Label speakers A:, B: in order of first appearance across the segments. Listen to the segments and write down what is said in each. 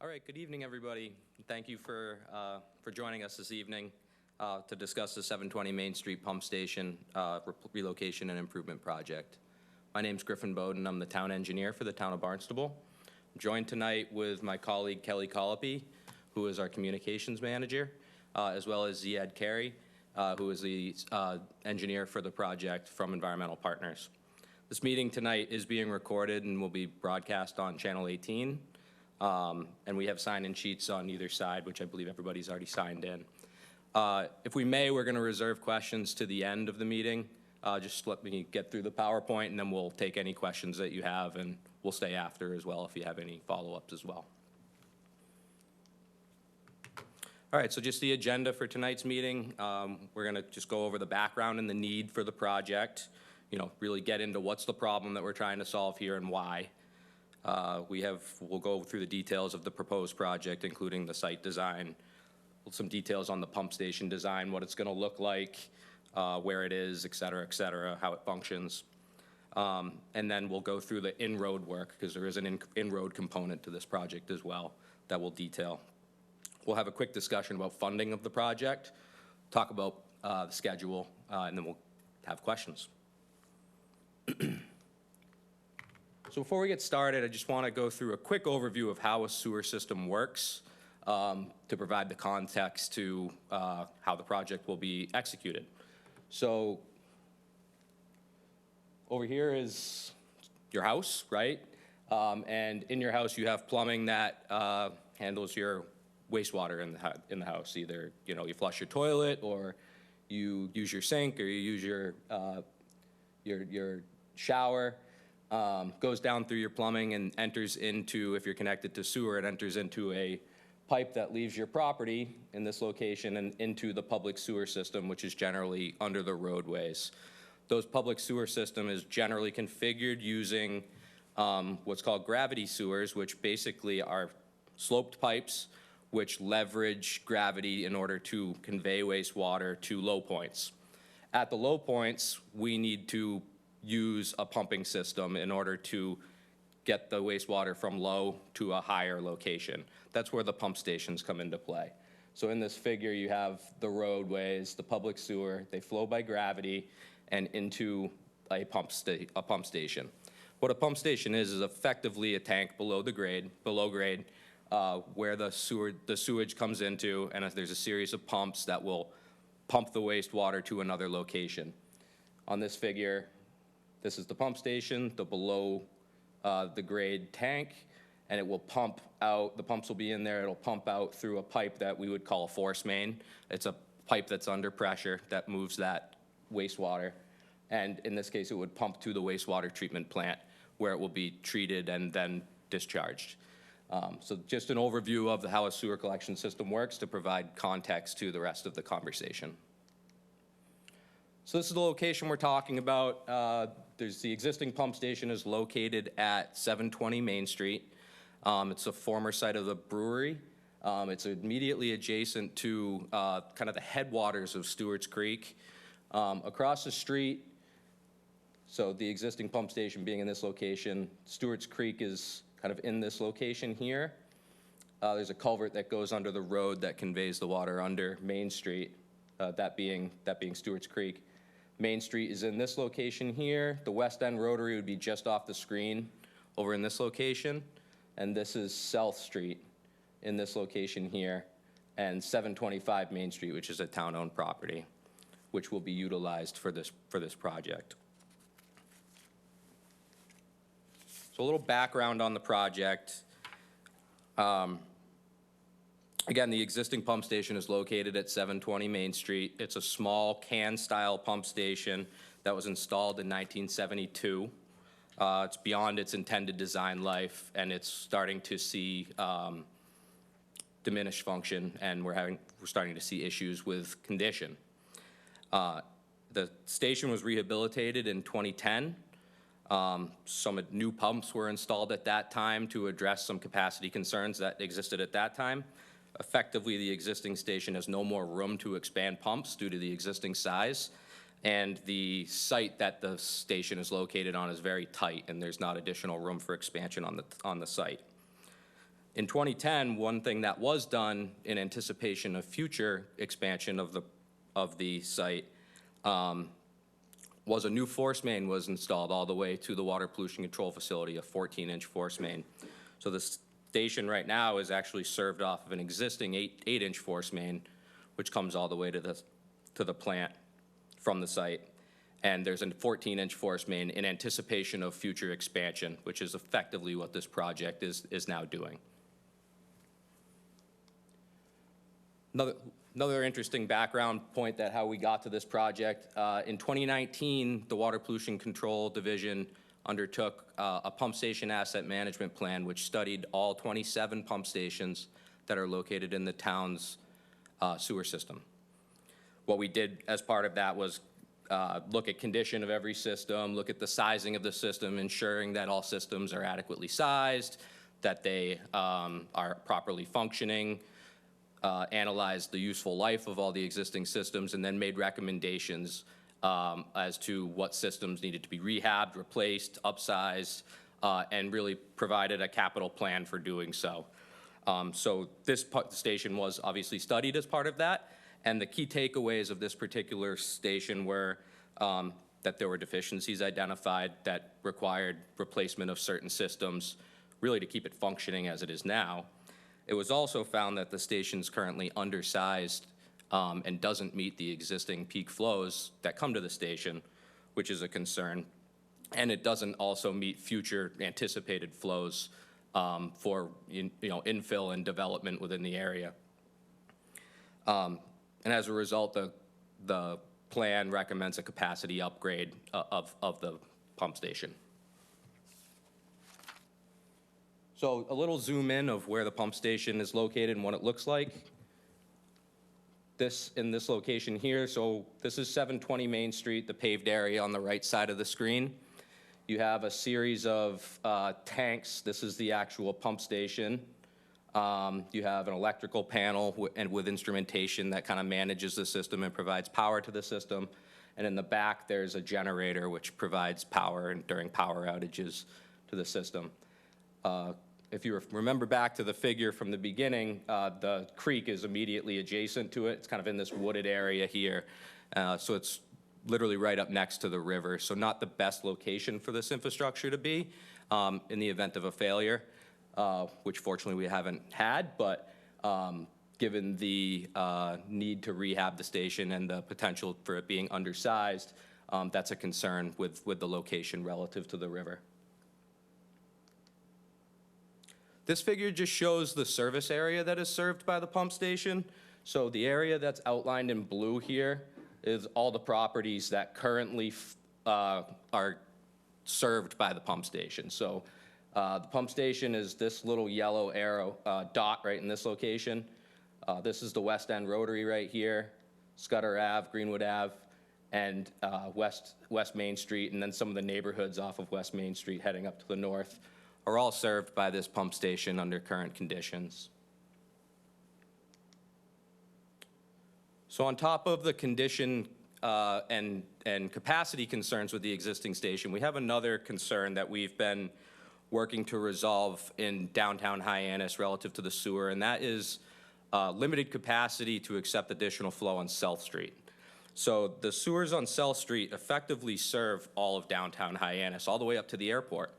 A: All right, good evening, everybody. Thank you for joining us this evening to discuss the 720 Main Street Pump Station relocation and improvement project. My name's Griffin Bowden. I'm the town engineer for the town of Barnstable. I'm joined tonight with my colleague Kelly Colopy, who is our communications manager, as well as Ziad Carey, who is the engineer for the project from Environmental Partners. This meeting tonight is being recorded and will be broadcast on Channel 18. And we have sign-in sheets on either side, which I believe everybody's already signed in. If we may, we're going to reserve questions to the end of the meeting. Just let me get through the PowerPoint, and then we'll take any questions that you have, and we'll stay after as well if you have any follow-ups as well. All right, so just the agenda for tonight's meeting. We're going to just go over the background and the need for the project, really get into what's the problem that we're trying to solve here and why. We'll go through the details of the proposed project, including the site design, some details on the pump station design, what it's going to look like, where it is, et cetera, how it functions. And then we'll go through the in-road work, because there is an in-road component to this project as well that we'll detail. We'll have a quick discussion about funding of the project, talk about the schedule, and then we'll have questions. So before we get started, I just want to go through a quick overview of how a sewer system works to provide the context to how the project will be executed. So over here is your house, right? And in your house, you have plumbing that handles your wastewater in the house. Either you flush your toilet, or you use your sink, or you use your shower. Goes down through your plumbing and enters into, if you're connected to sewer, it enters into a pipe that leaves your property in this location and into the public sewer system, which is generally under the roadways. Those public sewer system is generally configured using what's called gravity sewers, which basically are sloped pipes which leverage gravity in order to convey wastewater to low points. At the low points, we need to use a pumping system in order to get the wastewater from low to a higher location. That's where the pump stations come into play. So in this figure, you have the roadways, the public sewer, they flow by gravity and into a pump station. What a pump station is effectively a tank below grade, where the sewage comes into, and there's a series of pumps that will pump the wastewater to another location. On this figure, this is the pump station, the below the grade tank, and it will pump out, the pumps will be in there, it'll pump out through a pipe that we would call a force main. It's a pipe that's under pressure that moves that wastewater, and in this case it would pump to the wastewater treatment plant where it will be treated and then discharged. So just an overview of how a sewer collection system works to provide context to the rest of the conversation. So this is the location we're talking about. There's the existing pump station is located at 720 Main Street. It's a former site of the brewery. It's immediately adjacent to kind of the headwaters of Stewart's Creek. Across the street, so the existing pump station being in this location, Stewart's Creek is kind of in this location here. There's a culvert that goes under the road that conveys the water under Main Street, that being Stewart's Creek. Main Street is in this location here. The West End Rotary would be just off the screen over in this location. And this is South Street in this location here. And 725 Main Street, which is a town-owned property, which will be utilized for this project. So a little background on the project. Again, the existing pump station is located at 720 Main Street. It's a small can-style pump station that was installed in 1972. It's beyond its intended design life, and it's starting to see diminished function, and we're starting to see issues with condition. The station was rehabilitated in 2010. Some new pumps were installed at that time to address some capacity concerns that existed at that time. Effectively, the existing station has no more room to expand pumps due to the existing size, and the site that the station is located on is very tight, and there's not additional room for expansion on the site. In 2010, one thing that was done in anticipation of future expansion of the site was a new force main was installed all the way to the water pollution control facility, a 14-inch force main. So the station right now is actually served off of an existing 8-inch force main, which comes all the way to the plant from the site. And there's a 14-inch force main in anticipation of future expansion, which is effectively what this project is now doing. Another interesting background point that how we got to this project, in 2019, the Water Pollution Control Division undertook a pump station asset management plan, which studied all 27 pump stations that are located in the town's sewer system. What we did as part of that was look at condition of every system, look at the sizing of the system, ensuring that all systems are adequately sized, that they are properly functioning, analyzed the useful life of all the existing systems, and then made recommendations as to what systems needed to be rehabbed, replaced, upsized, and really provided a capital plan for doing so. So this station was obviously studied as part of that, and the key takeaways of this particular station were that there were deficiencies identified that required replacement of certain systems, really to keep it functioning as it is now. It was also found that the station's currently undersized and doesn't meet the existing peak flows that come to the station, which is a concern. And it doesn't also meet future anticipated flows for infill and development within the area. And as a result, the plan recommends a capacity upgrade of the pump station. So a little zoom in of where the pump station is located and what it looks like. In this location here, so this is 720 Main Street, the paved area on the right side of the screen. You have a series of tanks. This is the actual pump station. You have an electrical panel and with instrumentation that kind of manages the system and provides power to the system. And in the back, there's a generator which provides power during power outages to the system. If you remember back to the figure from the beginning, the creek is immediately adjacent to it. It's kind of in this wooded area here. So it's literally right up next to the river. So not the best location for this infrastructure to be in the event of a failure, which fortunately we haven't had, but given the need to rehab the station and the potential for it being undersized, that's a concern with the location relative to the river. This figure just shows the service area that is served by the pump station. So the area that's outlined in blue here is all the properties that currently are served by the pump station. So the pump station is this little yellow arrow dot right in this location. This is the West End Rotary right here, Scudder Ave, Greenwood Ave, and West Main Street, and then some of the neighborhoods off of West Main Street heading up to the north are all served by this pump station under current conditions. So on top of the condition and capacity concerns with the existing station, we have another concern that we've been working to resolve in downtown Hyannis relative to the sewer, and that is limited capacity to accept additional flow on South Street. So the sewers on South Street effectively serve all of downtown Hyannis, all the way up to the airport.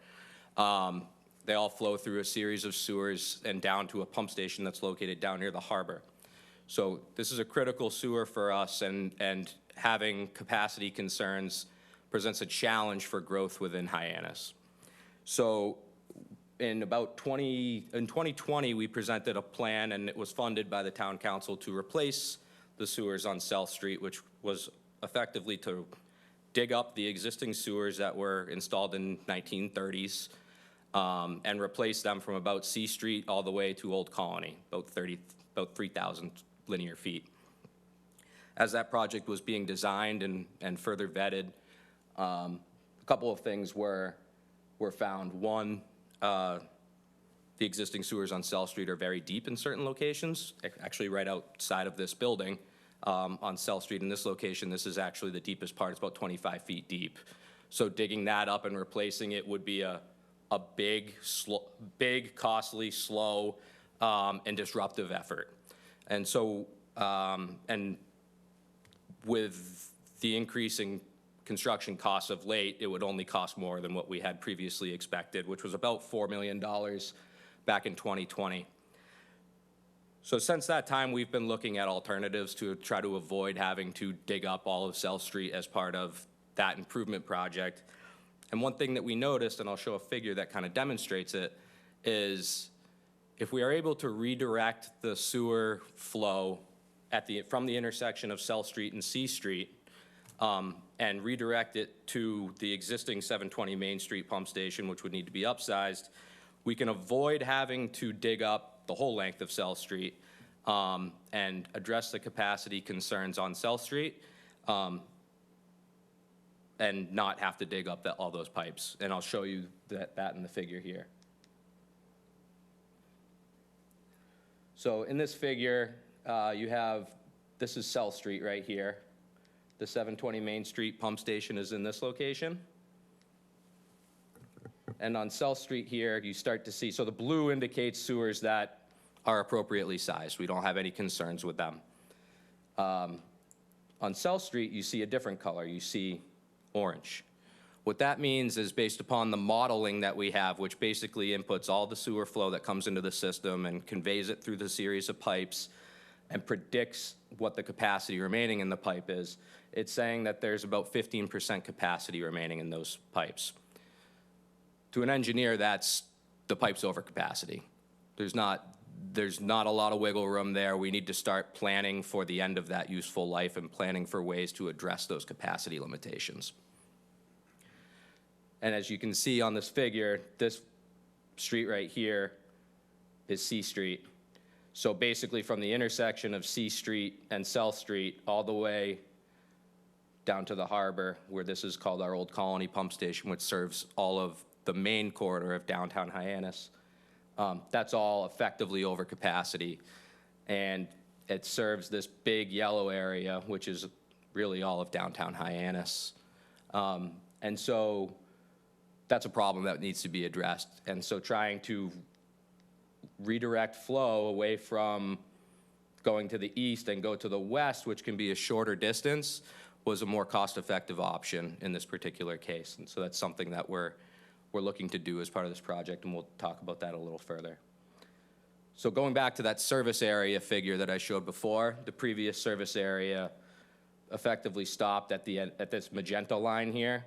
A: They all flow through a series of sewers and down to a pump station that's located down near the harbor. So this is a critical sewer for us, and having capacity concerns presents a challenge for growth within Hyannis. So in 2020, we presented a plan, and it was funded by the town council to replace the sewers on South Street, which was effectively to dig up the existing sewers that were installed in 1930s and replace them from about C Street all the way to Old Colony, about 3,000 linear feet. As that project was being designed and further vetted, a couple of things were found. One, the existing sewers on South Street are very deep in certain locations, actually right outside of this building. On South Street in this location, this is actually the deepest part. It's about 25 feet deep. So digging that up and replacing it would be a a big, costly, slow, and disruptive effort. And so, and with the increasing construction costs of late, it would only cost more than what we had previously expected, which was about $4 million back in 2020. So since that time, we've been looking at alternatives to try to avoid having to dig up all of South Street as part of that improvement project. And one thing that we noticed, and I'll show a figure that kind of demonstrates it, is if we are able to redirect the sewer flow from the intersection of South Street and C Street, and redirect it to the existing 720 Main Street pump station, which would need to be upsized, we can avoid having to dig up the whole length of South Street, and address the capacity concerns on South Street, and not have to dig up all those pipes. And I'll show you that in the figure here. So in this figure, this is South Street right here. The 720 Main Street pump station is in this location. And on South Street here, you start to see, so the blue indicates sewers that are appropriately sized. We don't have any concerns with them. On South Street, you see a different color. You see orange. What that means is based upon the modeling that we have, which basically inputs all the sewer flow that comes into the system and conveys it through the series of pipes and predicts what the capacity remaining in the pipe is, it's saying that there's about 15% capacity remaining in those pipes. To an engineer, that's the pipe's over capacity. There's not a lot of wiggle room there. We need to start planning for the end of that useful life and planning for ways to address those capacity limitations. And as you can see on this figure, this street right here is C Street. So basically from the intersection of C Street and South Street all the way down to the harbor, where this is called our Old Colony Pump Station, which serves all of the main corridor of downtown Hyannis. That's all effectively over capacity. And it serves this big yellow area, which is really all of downtown Hyannis. And so that's a problem that needs to be addressed. And so trying to redirect flow away from going to the east and go to the west, which can be a shorter distance, was a more cost-effective option in this particular case. And so that's something that we're looking to do as part of this project, and we'll talk about that a little further. So going back to that service area figure that I showed before, the previous service area effectively stopped at this magenta line here.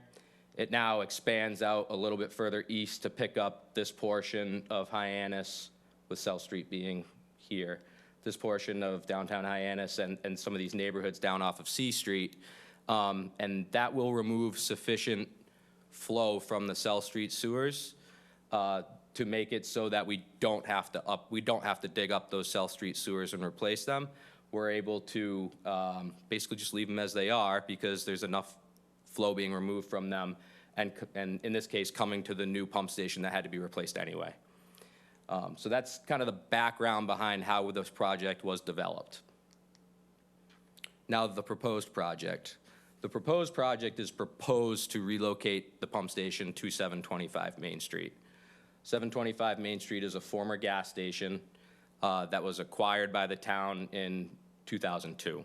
A: It now expands out a little bit further east to pick up this portion of Hyannis, with South Street being here. This portion of downtown Hyannis and some of these neighborhoods down off of C Street. And that will remove sufficient flow from the South Street sewers to make it so that we don't have to dig up those South Street sewers and replace them. We're able to basically just leave them as they are because there's enough flow being removed from them, and in this case coming to the new pump station that had to be replaced anyway. So that's kind of the background behind how this project was developed. Now the proposed project. The proposed project is proposed to relocate the pump station to 725 Main Street. 725 Main Street is a former gas station that was acquired by the town in 2002.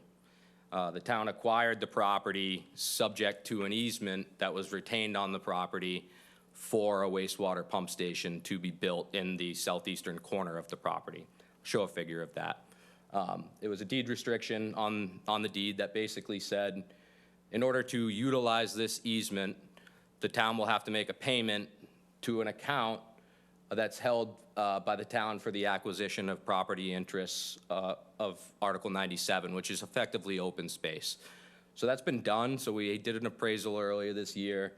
A: The town acquired the property subject to an easement that was retained on the property for a wastewater pump station to be built in the southeastern corner of the property. I'll show a figure of that. It was a deed restriction on the deed that basically said, in order to utilize this easement, the town will have to make a payment to an account that's held by the town for the acquisition of property interests of Article 97, which is effectively open space. So that's been done. So we did an appraisal earlier this year,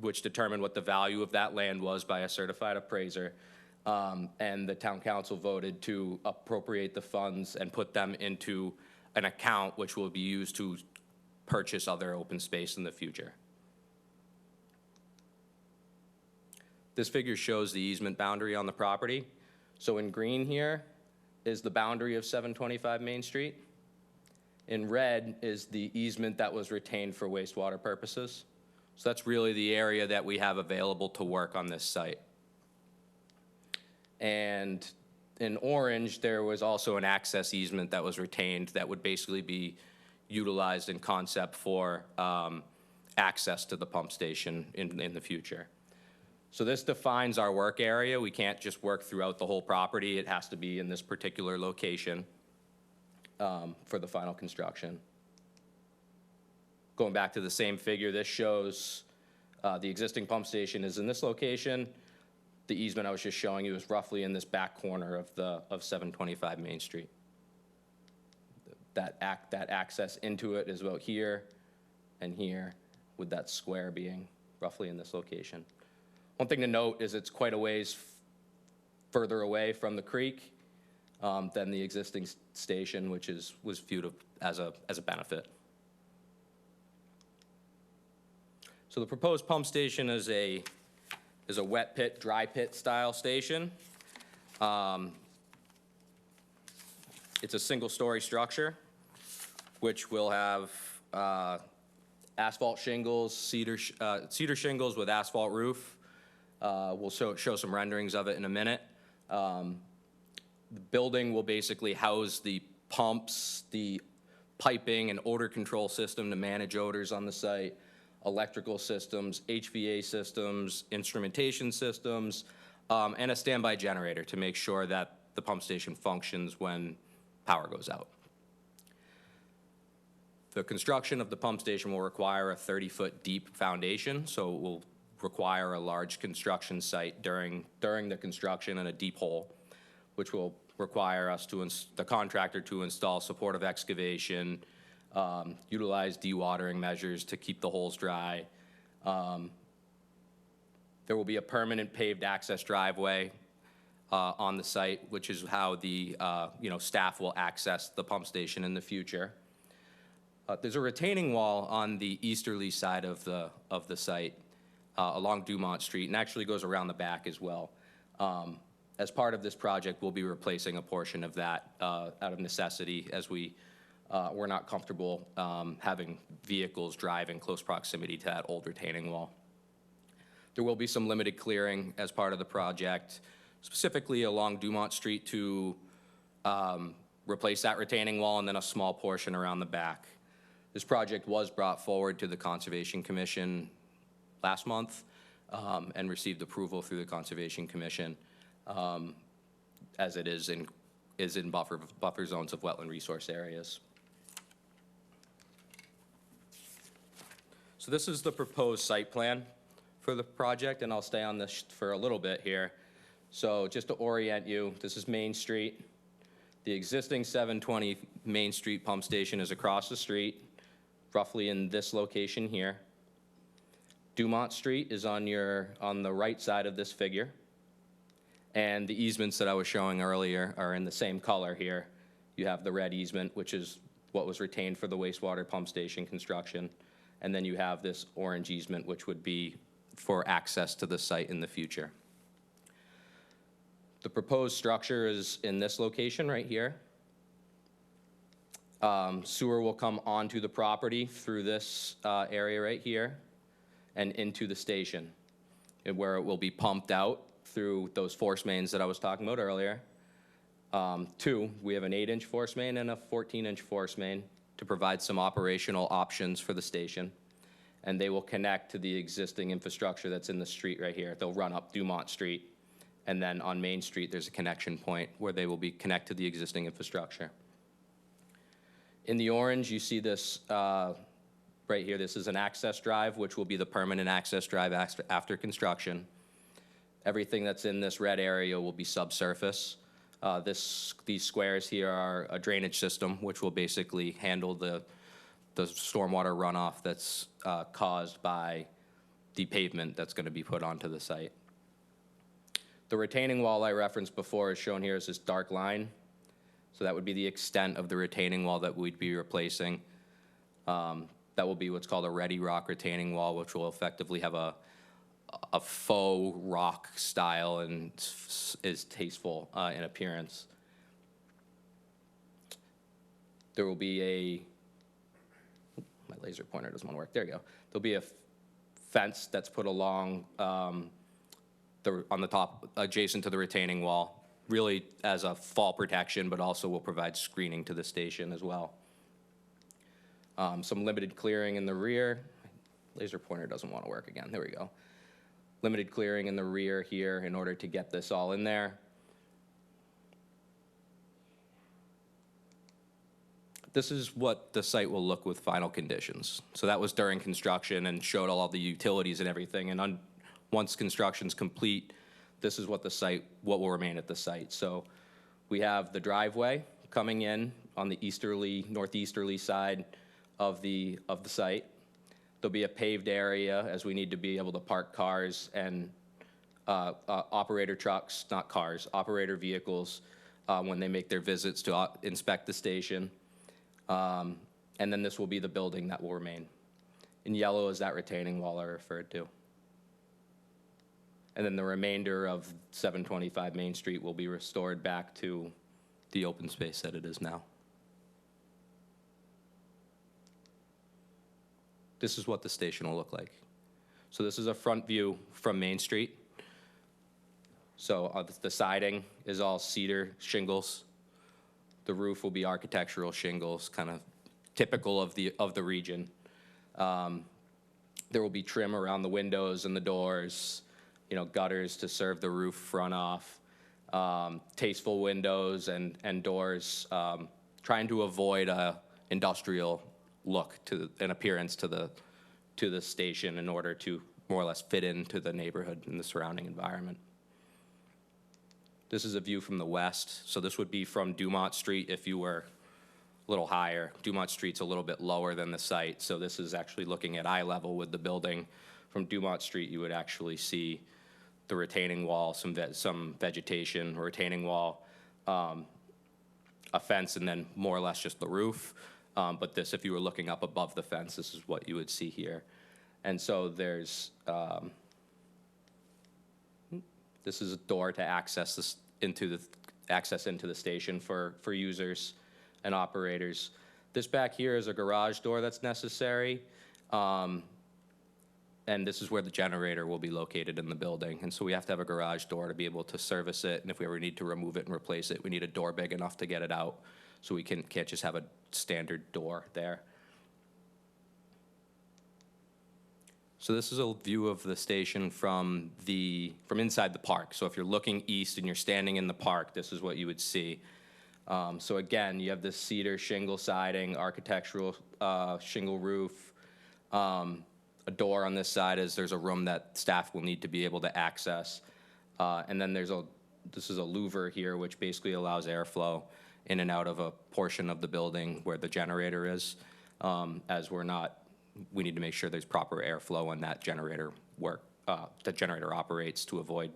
A: which determined what the value of that land was by a certified appraiser. And the town council voted to appropriate the funds and put them into an account which will be used to purchase other open space in the future. This figure shows the easement boundary on the property. So in green here is the boundary of 725 Main Street. In red is the easement that was retained for wastewater purposes. So that's really the area that we have available to work on this site. And in orange, there was also an access easement that was retained that would basically be utilized in concept for access to the pump station in the future. So this defines our work area. We can't just work throughout the whole property. It has to be in this particular location for the final construction. Going back to the same figure, this shows the existing pump station is in this location. The easement I was just showing you is roughly in this back corner of 725 Main Street. That access into it is about here and here, with that square being roughly in this location. One thing to note is it's quite a ways further away from the creek than the existing station, which was viewed as a benefit. So the proposed pump station is a wet pit, dry pit style station. It's a single-story structure, which will have asphalt shingles, cedar shingles with asphalt roof. We'll show some renderings of it in a minute. The building will basically house the pumps, the piping and odor control system to manage odors on the site, electrical systems, HVA systems, instrumentation systems, and a standby generator to make sure that the pump station functions when power goes out. The construction of the pump station will require a 30-foot deep foundation, so it will require a large construction site during the construction and a deep hole, which will require us the contractor to install supportive excavation, utilize dewatering measures to keep the holes dry. There will be a permanent paved access driveway on the site, which is how the staff will access the pump station in the future. There's a retaining wall on the easterly side of the site along Dumont Street, and actually goes around the back as well. As part of this project, we'll be replacing a portion of that out of necessity, as we're not comfortable having vehicles drive in close proximity to that old retaining wall. There will be some limited clearing as part of the project, specifically along Dumont Street to replace that retaining wall, and then a small portion around the back. This project was brought forward to the Conservation Commission last month and received approval through the Conservation Commission, as it is in buffer zones of wetland resource areas. So this is the proposed site plan for the project, and I'll stay on this for a little bit here. So just to orient you, this is Main Street. The existing 720 Main Street pump station is across the street, roughly in this location here. Dumont Street is on the right side of this figure. And the easements that I was showing earlier are in the same color here. You have the red easement, which is what was retained for the wastewater pump station construction. And then you have this orange easement, which would be for access to the site in the future. The proposed structure is in this location right here. Sewer will come onto the property through this area right here and into the station, where it will be pumped out through those force mains that I was talking about earlier. We have an 8-inch force main and a 14-inch force main to provide some operational options for the station. And they will connect to the existing infrastructure that's in the street right here. They'll run up Dumont Street, and then on Main Street, there's a connection point where they will be connected to the existing infrastructure. In the orange, you see this right here. This is an access drive, which will be the permanent access drive after construction. Everything that's in this red area will be subsurface. These squares here are a drainage system, which will basically handle the stormwater runoff that's caused by the pavement that's going to be put onto the site. The retaining wall I referenced before is shown here as this dark line. So that would be the extent of the retaining wall that we'd be replacing. That will be what's called a ready rock retaining wall, which will effectively have a faux rock style and is tasteful in appearance. There will be my laser pointer doesn't want to work. There you go. There'll be a fence that's put along on the top, adjacent to the retaining wall, really as a fall protection, but also will provide screening to the station as well. Some limited clearing in the rear. Laser pointer doesn't want to work again. There we go. Limited clearing in the rear here in order to get this all in there. This is what the site will look with final conditions. So that was during construction and showed all of the utilities and everything. And once construction's complete, this is what what will remain at the site. So we have the driveway coming in on the northeasterly side of the site. There'll be a paved area as we need to be able to park cars and operator trucks, not cars, operator vehicles when they make their visits to inspect the station. And then this will be the building that will remain. In yellow is that retaining wall I referred to. And then the remainder of 725 Main Street will be restored back to the open space that it is now. This is what the station will look like. So this is a front view from Main Street. So the siding is all cedar shingles. The roof will be architectural shingles, kind of typical of the region. There will be trim around the windows and the doors, gutters to serve the roof runoff, tasteful windows and doors, trying to avoid a industrial look to an appearance to the station in order to more or less fit into the neighborhood and the surrounding environment. This is a view from the west. So this would be from Dumont Street if you were a little higher. Dumont Street's a little bit lower than the site. So this is actually looking at eye level with the building. From Dumont Street, you would actually see the retaining wall, some vegetation, retaining wall, a fence, and then more or less just the roof. But this, if you were looking up above the fence, this is what you would see here. And so there's, this is a door to access into the station for users and operators. This back here is a garage door that's necessary. And this is where the generator will be located in the building. And so we have to have a garage door to be able to service it. And if we ever need to remove it and replace it, we need a door big enough to get it out. So we can't just have a standard door there. So this is a view of the station from inside the park. So if you're looking east and you're standing in the park, this is what you would see. So again, you have this cedar shingle siding, architectural shingle roof. A door on this side is there's a room that staff will need to be able to access. And then this is a louver here, which basically allows airflow in and out of a portion of the building where the generator is, we need to make sure there's proper airflow when that generator operates to avoid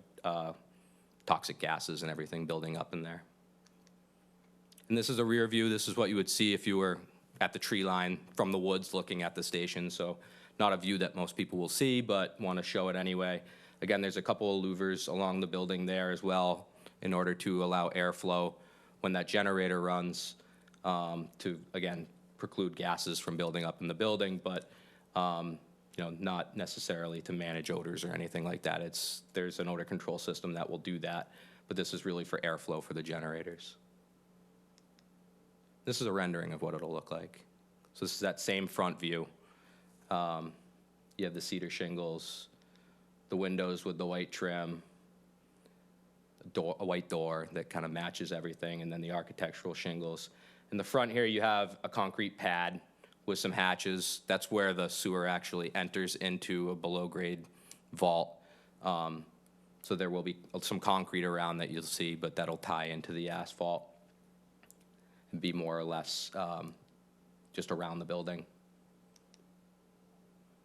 A: toxic gases and everything building up in there. And this is a rear view. This is what you would see if you were at the tree line from the woods looking at the station. So not a view that most people will see, but want to show it anyway. Again, there's a couple of louvers along the building there as well in order to allow airflow when that generator runs to, again, preclude gases from building up in the building, but not necessarily to manage odors or anything like that. There's an odor control system that will do that, but this is really for airflow for the generators. This is a rendering of what it'll look like. So this is that same front view. You have the cedar shingles, the windows with the white trim, a white door that kind of matches everything, and then the architectural shingles. In the front here, you have a concrete pad with some hatches. That's where the sewer actually enters into a below-grade vault. So there will be some concrete around that you'll see, but that'll tie into the asphalt and be more or less just around the building.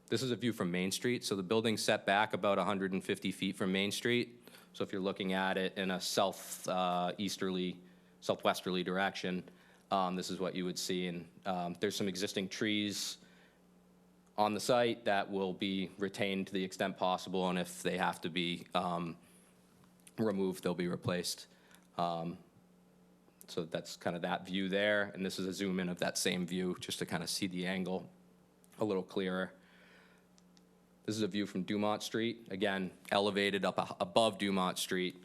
A: This is a view from Main Street. So the building's set back about 150 feet from Main Street. So if you're looking at it in a southwesterly direction, this is what you would see. And there's some existing trees on the site that will be retained to the extent possible, and if they have to be removed, they'll be replaced. So that's kind of that view there, and this is a zoom in of that same view just to kind of see the angle a little clearer. This is a view from Dumont Street, again, elevated up above Dumont Street,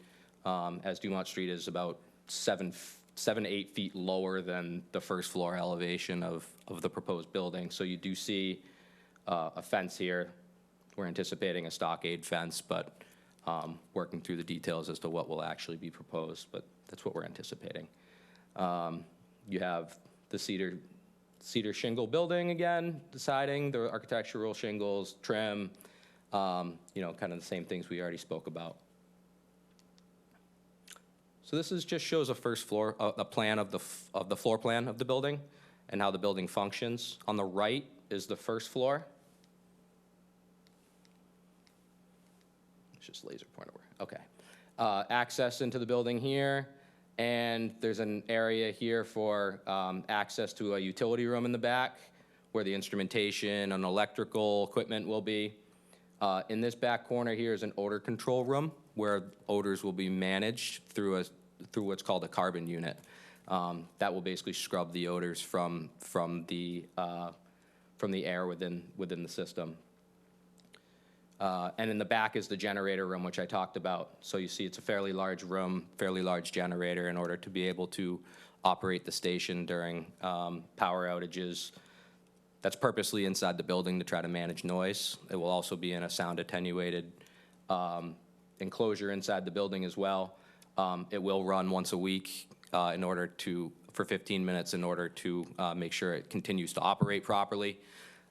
A: as Dumont Street is about 7 to 8 feet lower than the first floor elevation of the proposed building. So you do see a fence here. We're anticipating a stockade fence, but working through the details as to what will actually be proposed, but that's what we're anticipating. You have the cedar shingle building again, the siding, the architectural shingles, trim, kind of the same things we already spoke about. So this just shows a first floor, a plan of the floor plan of the building and how the building functions. On the right is the first floor. It's just laser pointer. Okay. Access into the building here, and there's an area here for access to a utility room in the back where the instrumentation and electrical equipment will be. In this back corner here is an odor control room where odors will be managed through what's called a carbon unit. That will basically scrub the odors from the air within the system. And in the back is the generator room, which I talked about. So you see it's a fairly large room, fairly large generator in order to be able to operate the station during power outages. That's purposely inside the building to try to manage noise. It will also be in a sound attenuated enclosure inside the building as well. It will run once a week for 15 minutes in order to make sure it continues to operate properly.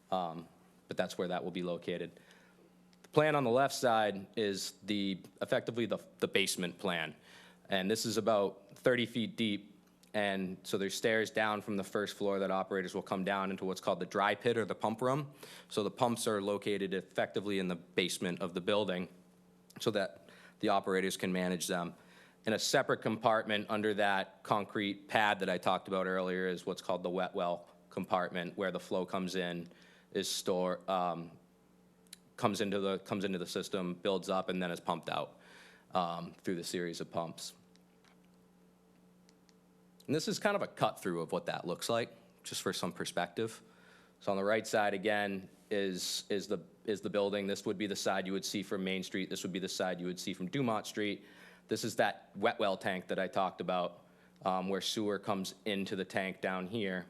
A: But that's where that will be located. The plan on the left side is effectively the basement plan. And this is about 30 feet deep. And so there's stairs down from the first floor that operators will come down into what's called the dry pit or the pump room. So the pumps are located effectively in the basement of the building so that the operators can manage them. In a separate compartment under that concrete pad that I talked about earlier is what's called the wet well compartment, where the flow comes in, is stored, comes into the system, builds up, and then is pumped out through the series of pumps. And this is kind of a cut through of what that looks like, just for some perspective. So on the right side again is the building. This would be the side you would see from Main Street. This would be the side you would see from Dumont Street. This is that wet well tank that I talked about, where sewer comes into the tank down here.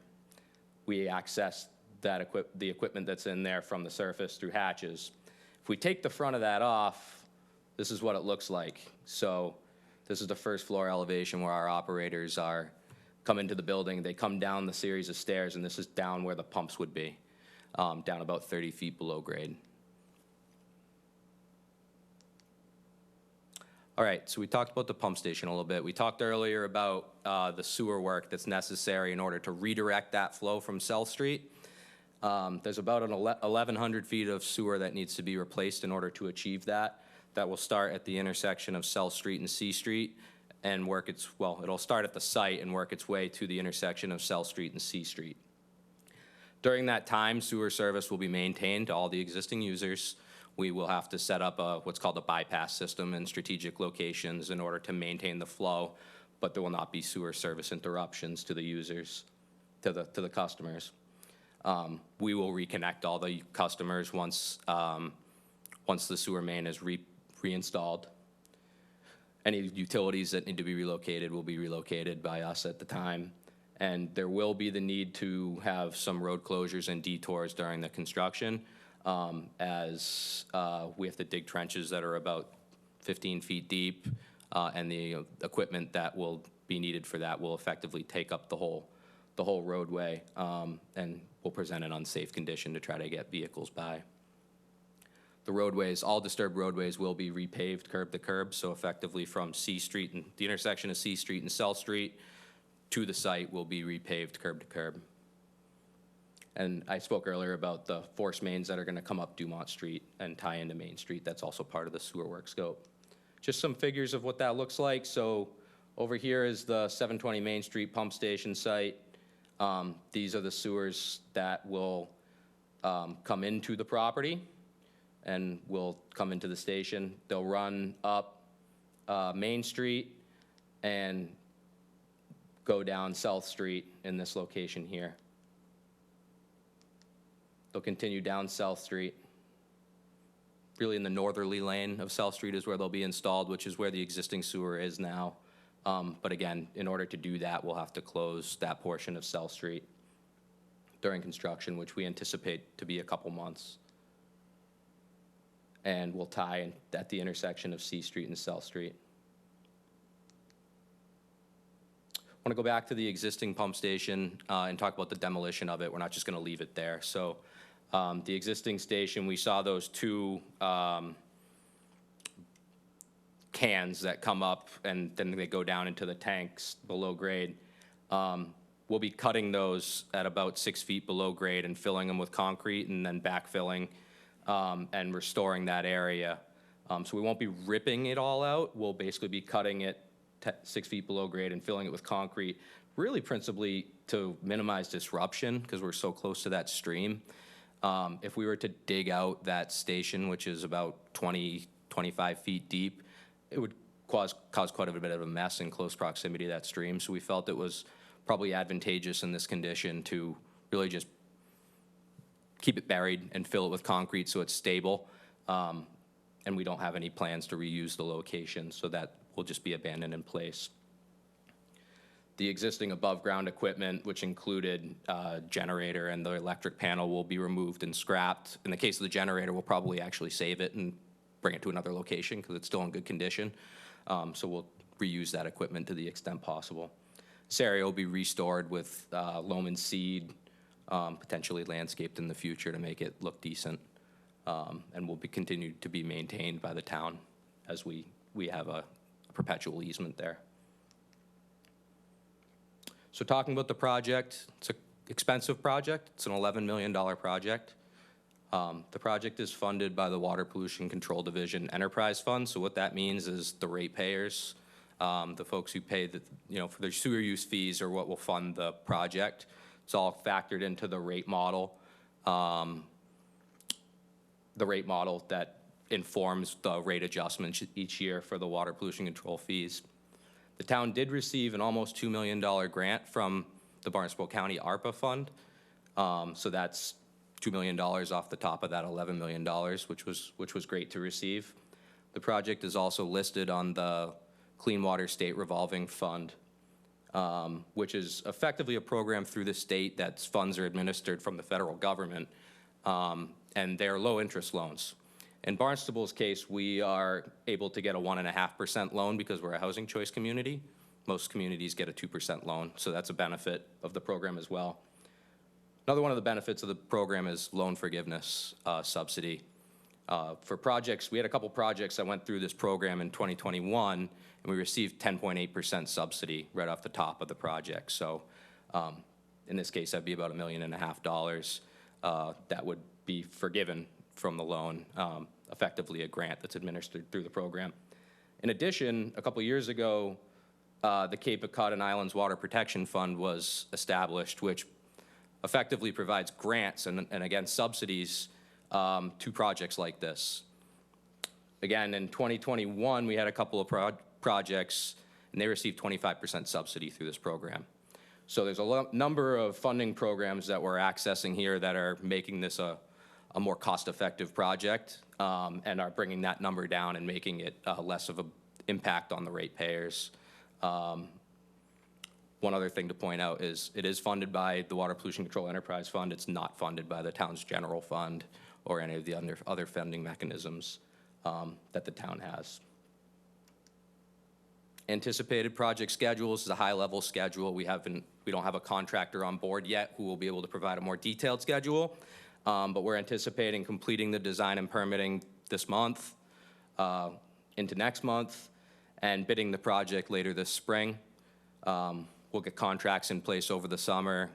A: We access the equipment that's in there from the surface through hatches. If we take the front of that off, this is what it looks like. So this is the first floor elevation where our operators come into the building. They come down the series of stairs, and this is down where the pumps would be, down about 30 feet below grade. All right, so we talked about the pump station a little bit. We talked earlier about the sewer work that's necessary in order to redirect that flow from South Street. There's about 1,100 feet of sewer that needs to be replaced in order to achieve that. That will start at the intersection of South Street and C Street and it'll start at the site and work its way to the intersection of South Street and C Street. During that time, sewer service will be maintained to all the existing users. We will have to set up what's called a bypass system in strategic locations in order to maintain the flow, but there will not be sewer service interruptions to the users, to the customers. We will reconnect all the customers once the sewer main is reinstalled. Any utilities that need to be relocated will be relocated by us at the time. And there will be the need to have some road closures and detours during the construction, as we have to dig trenches that are about 15 feet deep, and the equipment that will be needed for that will effectively take up the whole roadway, and will present an unsafe condition to try to get vehicles by. The roadways, all disturbed roadways will be repaved curb to curb, so effectively from C Street and the intersection of C Street and South Street to the site will be repaved curb to curb. And I spoke earlier about the force mains that are going to come up Dumont Street and tie into Main Street. That's also part of the sewer work scope. Just some figures of what that looks like. So over here is the 720 Main Street pump station site. These are the sewers that will come into the property and will come into the station. They'll run up Main Street and go down South Street in this location here. They'll continue down South Street, really in the northerly lane of South Street is where they'll be installed, which is where the existing sewer is now. But again, in order to do that, we'll have to close that portion of South Street during construction, which we anticipate to be a couple months. And we'll tie in at the intersection of C Street and South Street. I want to go back to the existing pump station and talk about the demolition of it. We're not just going to leave it there. So the existing station, we saw those two cans that come up and then they go down into the tanks below grade. We'll be cutting those at about 6 feet below grade and filling them with concrete and then backfilling and restoring that area. So we won't be ripping it all out. We'll basically be cutting it 6 feet below grade and filling it with concrete, really principally to minimize disruption because we're so close to that stream. If we were to dig out that station, which is about 20, 25 feet deep, it would cause quite a bit of a mess in close proximity to that stream. So we felt it was probably advantageous in this condition to really just keep it buried and fill it with concrete so it's stable. And we don't have any plans to reuse the location, so that will just be abandoned in place. The existing above-ground equipment, which included generator and the electric panel, will be removed and scrapped. In the case of the generator, we'll probably actually save it and bring it to another location because it's still in good condition. So we'll reuse that equipment to the extent possible. This area will be restored with loam and seed, potentially landscaped in the future to make it look decent, and will be continued to be maintained by the town as we have a perpetual easement there. So talking about the project, it's an expensive project. It's an $11 million project. The project is funded by the Water Pollution Control Division Enterprise Fund. So what that means is the ratepayers, the folks who pay for their sewer use fees, are what will fund the project. It's all factored into the rate model that informs the rate adjustments each year for the water pollution control fees. The town did receive an almost $2 million grant from the Barnstable County ARPA fund. So that's $2 million off the top of that $11 million, which was great to receive. The project is also listed on the Clean Water State Revolving Fund, which is effectively a program through the state that funds are administered from the federal government, and they're low interest loans. In Barnstable's case, we are able to get a 1.5% loan because we're a housing choice community. Most communities get a 2% loan, so that's a benefit of the program as well. Another one of the benefits of the program is loan forgiveness subsidy. For projects, we had a couple projects that went through this program in 2021, and we received 10.8% subsidy right off the top of the project. So in this case, that'd be about $1.5 million that would be forgiven from the loan, effectively a grant that's administered through the program. In addition, a couple years ago, the Cape Cod and Islands Water Protection Fund was established, which effectively provides grants and again, subsidies to projects like this. Again, in 2021, we had a couple of projects, and they received 25% subsidy through this program. So there's a number of funding programs that we're accessing here that are making this a more cost-effective project, and are bringing that number down and making it less of an impact on the ratepayers. One other thing to point out is it is funded by the Water Pollution Control Enterprise Fund. It's not funded by the town's general fund or any of the other funding mechanisms that the town has. Anticipated project schedules is a high-level schedule. We don't have a contractor on board yet who will be able to provide a more detailed schedule, but we're anticipating completing the design and permitting this month into next month and bidding the project later this spring. We'll get contracts in place over the summer,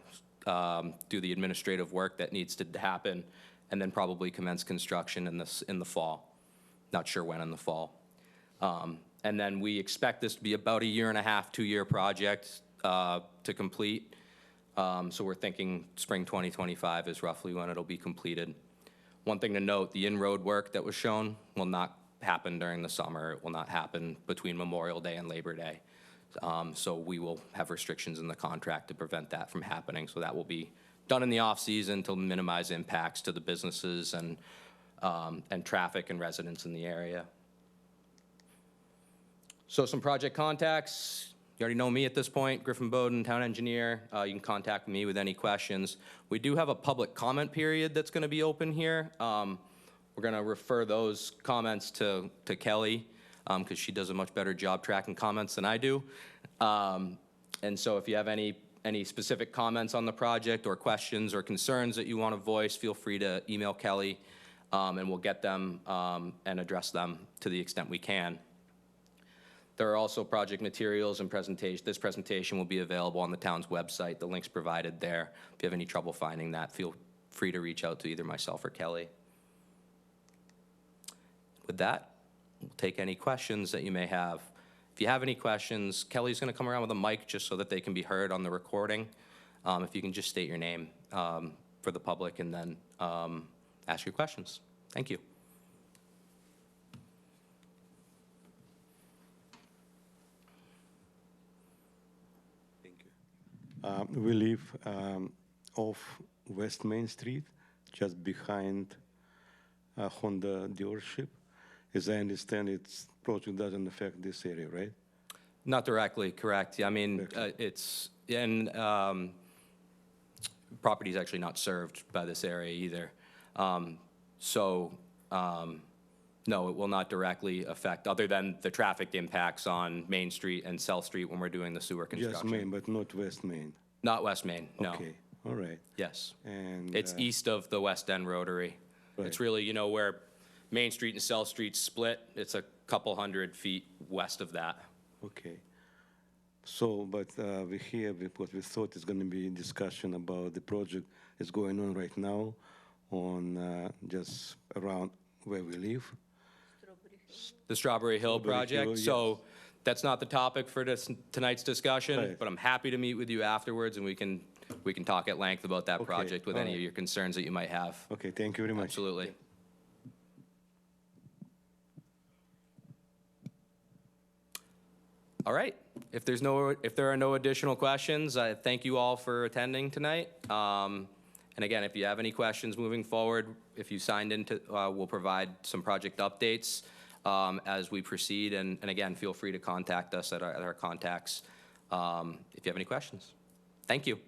A: do the administrative work that needs to happen, and then probably commence construction in the fall. Not sure when in the fall. And then we expect this to be about a 1.5 to 2 year project to complete. So we're thinking spring 2025 is roughly when it'll be completed. One thing to note, the in-road work that was shown will not happen during the summer. It will not happen between Memorial Day and Labor Day. So we will have restrictions in the contract to prevent that from happening. So that will be done in the off season to minimize impacts to the businesses and and traffic and residents in the area. So some project contacts. You already know me at this point, Griffin Bowden, town engineer. You can contact me with any questions. We do have a public comment period that's going to be open here. We're going to refer those comments to Kelly because she does a much better job tracking comments than I do. And so if you have any specific comments on the project or questions or concerns that you want to voice, feel free to email Kelly and we'll get them and address them to the extent we can. There are also project materials and presentation. This presentation will be available on the town's website. The link's provided there. If you have any trouble finding that, feel free to reach out to either myself or Kelly. With that, we'll take any questions that you may have. If you have any questions, Kelly's going to come around with a mic just so that they can be heard on the recording. If you can just state your name for the public and then ask your questions. Thank you.
B: We live off West Main Street, just behind Honda dealership. As I understand, its project doesn't affect this area, right?
A: Not directly, correct. Yeah, I mean, it's, and property is actually not served by this area either. No, it will not directly affect, other than the traffic impacts on Main Street and South Street when we're doing the sewer construction.
B: Just Main, but not West Main.
A: Not West Main, no.
B: Okay, all right.
A: Yes.
B: And
A: It's east of the West End Rotary.
B: Right.
A: It's really, you know, where Main Street and South Street split. It's a couple 100 feet west of that.
B: Okay. So, but we hear what we thought is going to be discussion about the project is going on right now on just around where we live.
A: The Strawberry Hill project.
B: Hill,
A: So
B: yes.
A: that's not the topic for tonight's discussion,
B: Right.
A: but I'm happy to meet with you afterwards and we can talk at length about that
B: Okay,
A: project with
B: all
A: any of
B: right.
A: your concerns that you might have.
B: Okay, thank you very much.
A: Absolutely. All right. If there are no additional questions, I thank you all for attending tonight. And again, if you have any questions moving forward, if you signed into, we'll provide some project updates as we proceed. And again, feel free to contact us at our contacts if you have any questions. Thank you.